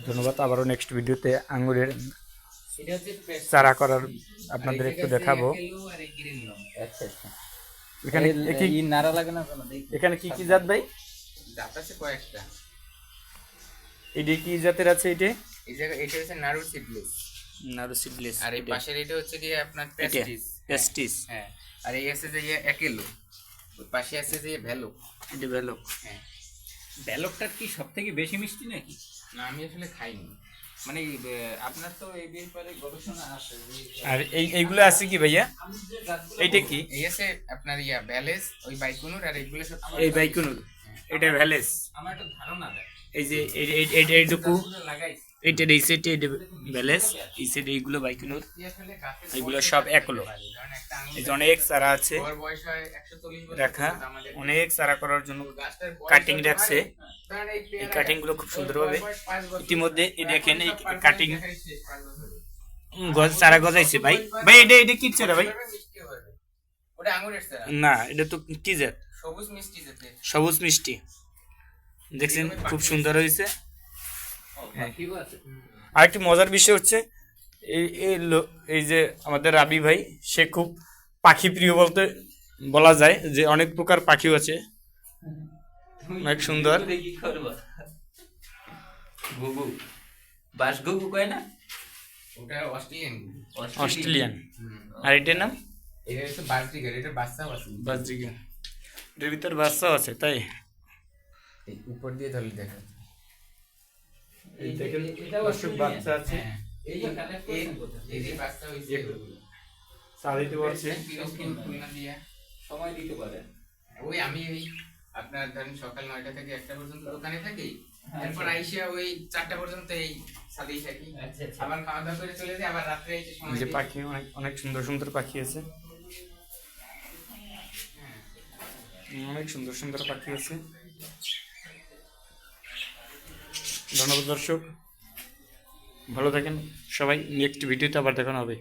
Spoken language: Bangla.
ধন্যবাদ। আবারও নেক্সট ভিডিওতে আঙ্গুরের এটা হচ্ছে চারা করার আপনাদের একটু দেখাবো। আচ্ছা আচ্ছা। এখানে কি নাড়া লাগে না কেন? এখানে কি কি জাত ভাই? জাত আছে কয়েকটা। এটি কি জাতের আছে? এটা এই জায়গা এটা হচ্ছে নাড়ু সিডলেস। নারু সিডলেস। আর এই পাশের এটা হচ্ছে কি আপনার পেস্টিস। পেস্টিস। হ্যাঁ। আর এই আছে যে একেলো। ওই পাশে আছে যে ভ্যালো। এটা ভ্যালক। হ্যাঁ। ব্যালকটা কি সব থেকে বেশি মিষ্টি নাকি? না আমি আসলে খাইনি। মানে আপনার তো এই ব্যাপারে গবেষণা আছে। আর এইগুলো আছে কি ভাইয়া? এইটা কি? এই আছে আপনার ভ্যালেস, ওই বাইকুনুর, আর এইগুলো সব এই বাইকুনুর, এটা ভ্যালেস। আমার একটা ধারণা দেয় এই যে এইটুকু, লাগাইছি এইটা এই সেট, এটা ভ্যালেস, এই সেট এইগুলো বাইকুনুর, এগুলো সব একলো। এই যে অনেক চারা আছে ওর বয়স হয় 140 বছর রাখা, আমাদের অনেক চারা করার জন্য গাছটার বয়স কাটিং হতে রাখছে। পারে, কারণ এই এই পেয়ারা কাটিং গুলো খুব সুন্দরভাবে বয়স 5 বছর। ইতিমধ্যে এই দেখেন এই এখন কাটিং দেখাই শেষ 5 বছরে। চারা গজাইছে ভাই। ভাই এটা কি চারা ভাই? মিষ্টি হবে। ওটা আঙ্গুরের চারা। না, এটা তো কি জাত? সবুজ মিষ্টি যেতে। সবুজ মিষ্টি। দেখছেন খুব সুন্দর হয়েছে। ঠিক আছে। আর একটি মজার বিষয় হচ্ছে এই যে আমাদের রাবি ভাই, সে খুব পাখি প্রিয় বলতে বলা যায়, যে অনেক প্রকার পাখিও আছে, অনেক সুন্দর। কি করব? গুগু বাস গুগু কয় না? ওটা অস্ট্রেলিয়ান। অস্ট্রেলিয়ান। আর এটার নাম এটা হচ্ছে বাজরিগার, এটা বাচ্চাও আছে। বাজরিগা। এটার ভিতর বাচ্চাও আছে তাই? এই উপর দিয়ে ধরলে দেখা যাচ্ছে। এই দেখেন দর্শক, বাচ্চা আছে। হ্যাঁ। এই যে কালেক্ট এই করছেন কোথায়? এই যে বাচ্চা হইছে চালিতে পারছে। খুলনা দিয়ে। সময় দিতে পারেন। ওই আমি ওই আপনার ধরেন সকাল 9টা থেকে 1টা পর্যন্ত দোকানে থাকি, এরপর আইসা ওই 4টা পর্যন্ত এই ছাদেই থাকি, আচ্ছা আচ্ছা। আবার খাওয়া দাওয়া করে চলে যাই, আবার রাত্রে এসে সময় যে দিই। পাখি অনেক অনেক সুন্দর সুন্দর পাখি আছে, অনেক সুন্দর সুন্দর পাখি আছে। ধন্যবাদ দর্শক, ভালো থাকেন সবাই। নেক্সট ভিডিওতে আবার দেখানো হবে।